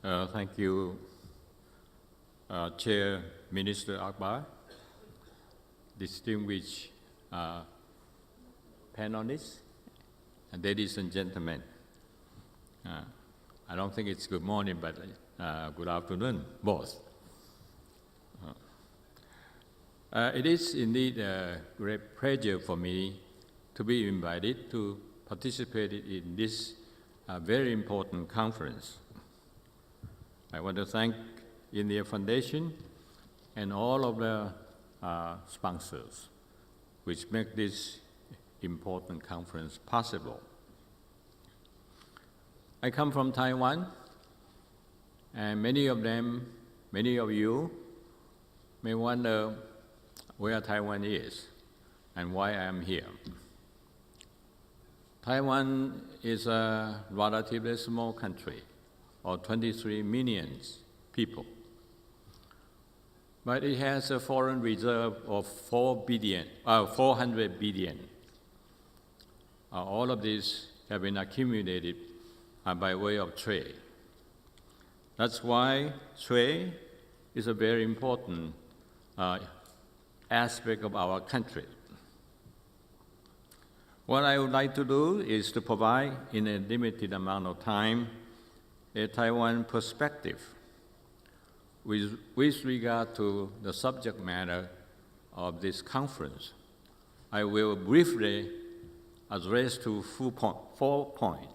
Thank you, Chair Minister Akbar, distinguished panelists, and ladies and gentlemen. I don't think it's good morning, but good afternoon, both. It is indeed a great pleasure for me to be invited to participate in this very important conference. I want to thank India Foundation and all of the sponsors which make this important conference possible. I come from Taiwan, and many of you may wonder where Taiwan is and why I am here. Taiwan is a relatively small country, of 23 million people, but it has a foreign reserve of 400 billion. All of these have been accumulated by way of trade. That's why trade is a very important aspect of our country. What I would like to do is to provide, in a limited amount of time, a Taiwan perspective with regard to the subject matter of this conference. I will briefly address to 4 points.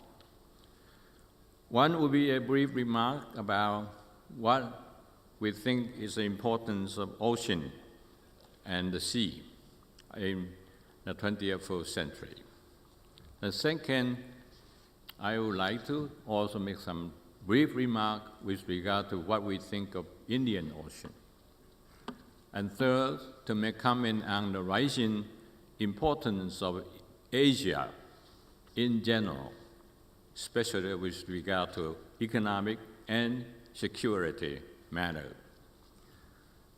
One will be a brief remark about what we think is the importance of ocean and the sea in the 21st century. The second, I would like to also make some brief remark with regard to what we think of Indian Ocean. And third, to make comment on the rising importance of Asia in general, especially with regard to economic and security matters.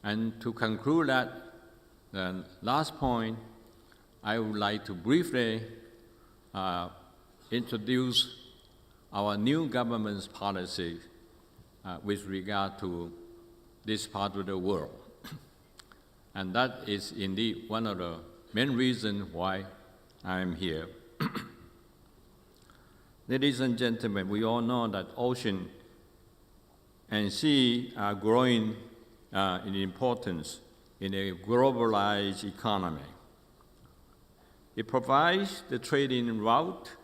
And to conclude that, the last point, I would like to briefly introduce our new government's policy with regard to this part of the world. And that is indeed one of the main reasons why I am here. Ladies and gentlemen, we all know that ocean and sea are growing in importance in a globalized economy. It provides the trading route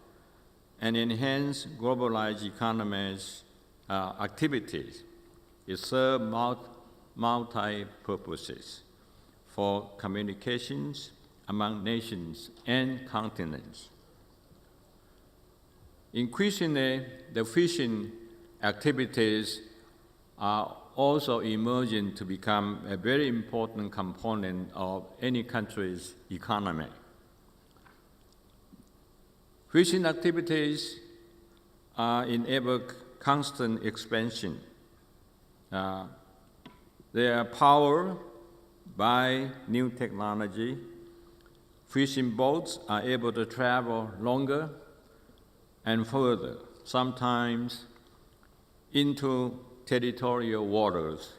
and enhance globalized economies activities. It serves multi-purposes for communications among nations and continents. Increasingly, the fishing activities are also emerging to become a very important component of any country's economy. Fishing activities are in ever constant expansion. They are powered by new technology. Fishing boats are able to travel longer and further, sometimes into territorial waters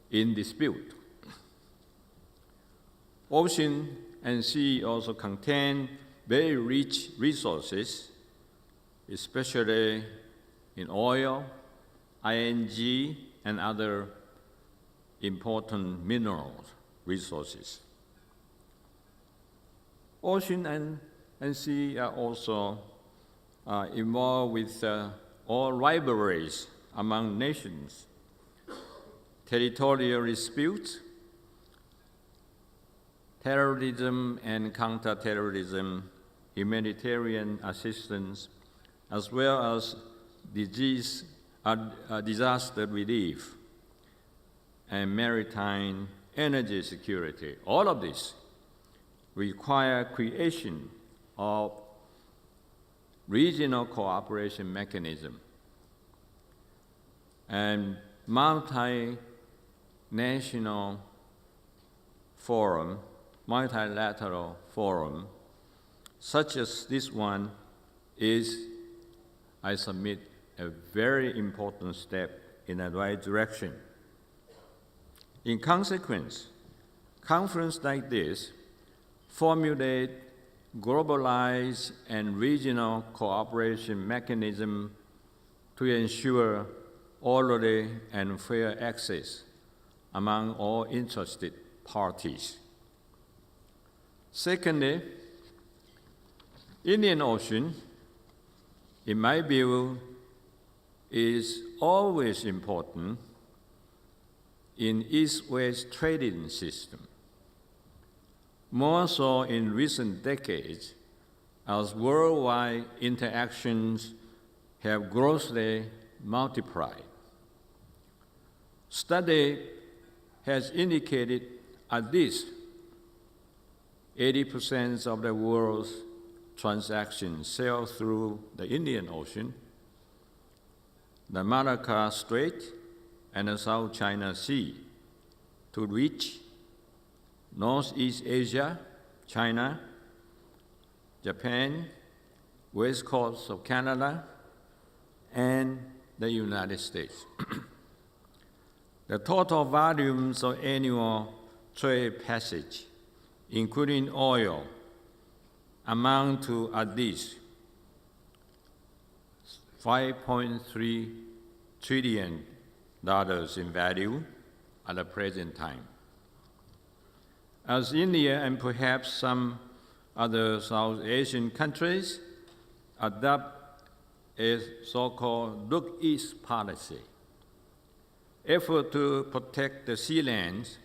in dispute. Ocean and sea also contain very rich resources, especially in oil, ING, and other important mineral resources. Ocean and sea are also involved with all rivalries among nations, territorial disputes, terrorism and counterterrorism, humanitarian assistance, as well as disaster relief and maritime energy security. All of this require creation of regional cooperation mechanism and multinational forum, multilateral forum, such as this one is, I submit, a very important step in the right direction. In consequence, conferences like this formulate globalized and regional cooperation mechanisms to ensure orderly and fair access among all interested parties. Secondly, Indian Ocean, in my view, is always important in East-West trading system, more so in recent decades as worldwide interactions have grossly multiplied. Study has indicated at least 80% of the world's transactions sail through the Indian Ocean, the Malacca Strait, and the South China Sea to reach Northeast Asia, China, Japan, West Coast of Canada, and the United States. The total volumes of annual trade passage, including oil, amount to at least $5.3 trillion in value at the present time. As India and perhaps some other South Asian countries adopt a so-called look east policy, effort to protect the sea lands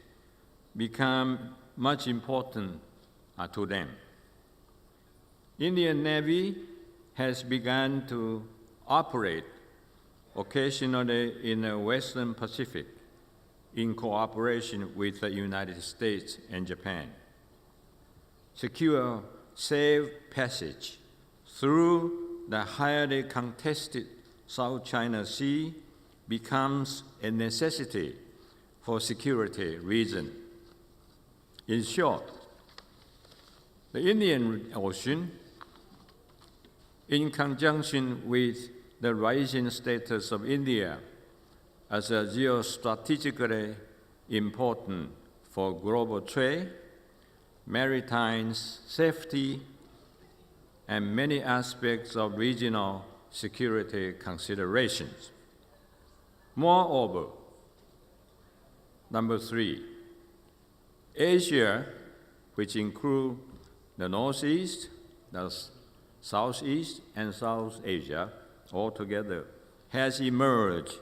become much important to them. Indian Navy has begun to operate occasionally in the Western Pacific in cooperation with the United States and Japan. Secure, safe passage through the highly contested South China Sea becomes a necessity for security reasons. In short, the Indian Ocean, in conjunction with the rising status of India as a geostrategically important for global trade, maritime safety, and many aspects of regional security considerations. Moreover, number 3, Asia, which includes the Northeast, the Southeast, and South Asia altogether, has emerged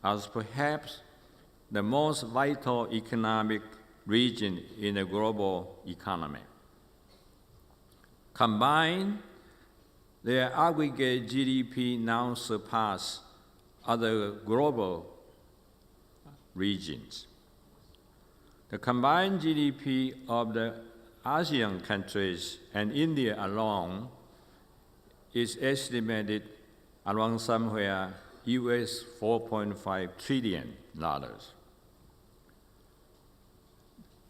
as perhaps the most vital economic region in the global economy. Combined, their aggregate GDP now surpass other global regions. The combined GDP of the ASEAN countries and India alone is estimated around somewhere US $4.5 trillion.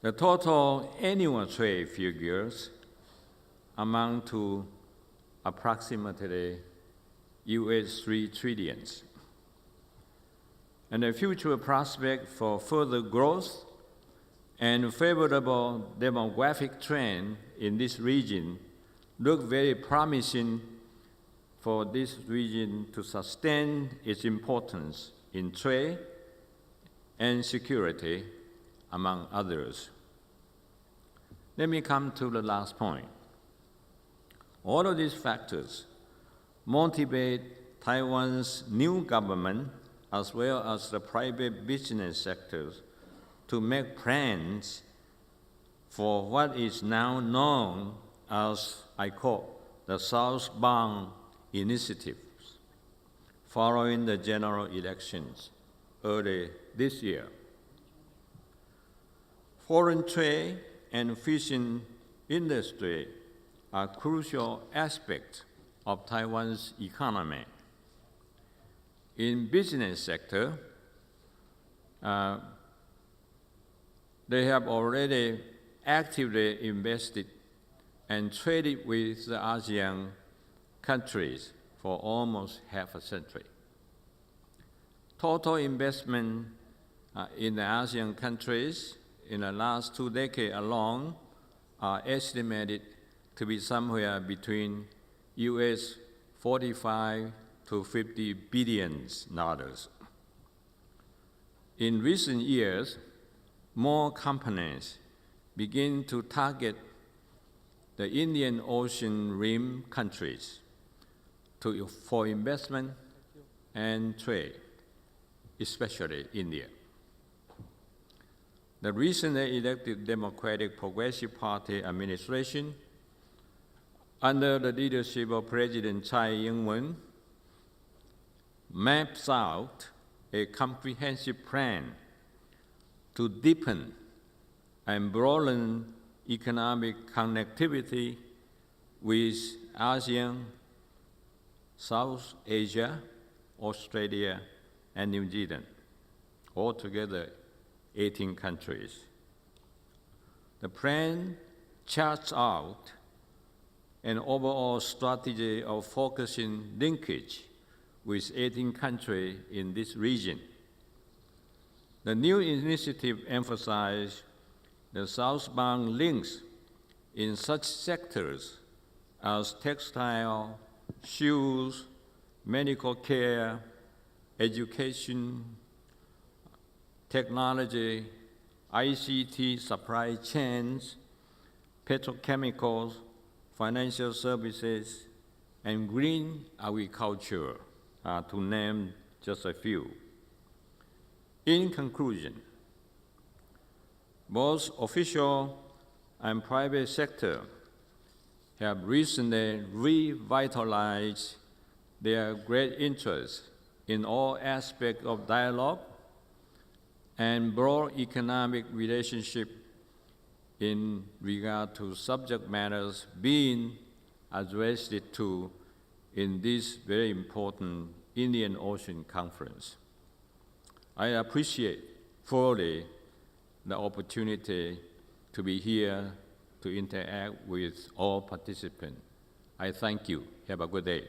The total annual trade figures amount to approximately US $3 trillion. And the future prospect for further growth and favorable demographic trend in this region look very promising for this region to sustain its importance in trade and security, among others. Let me come to the last point. All of these factors motivate Taiwan's new government as well as the private business sectors to make plans for what is now known as, I quote, the Southbound initiatives following the general elections early this year. Foreign trade and fishing industry are crucial aspects of Taiwan's economy. In business sector, they have already actively invested and traded with the ASEAN countries for almost half a century. Total investment in the ASEAN countries in the last 2 decades alone are estimated to be somewhere between US 45 to 50 billion dollars. In recent years, more companies begin to target the Indian Ocean Rim countries for investment and trade, especially India. The recently elected Democratic Progressive Party administration, under the leadership of President Tsai Ing-wen, maps out a comprehensive plan to deepen and broaden economic connectivity with ASEAN, South Asia, Australia, and New Zealand, altogether 18 countries. The plan charts out an overall strategy of focusing linkage with 18 countries in this region. The new initiative emphasizes the southbound links in such sectors as textile, shoes, medical care, education, technology, ICT supply chains, petrochemicals, financial services, and green agriculture, to name just a few. In conclusion, both official and private sector have recently revitalized their great interest in all aspects of dialogue and broad economic relationship in regard to subject matters being addressed to in this very important Indian Ocean Conference. I appreciate fully the opportunity to be here to interact with all participants. I thank you. Have a good day.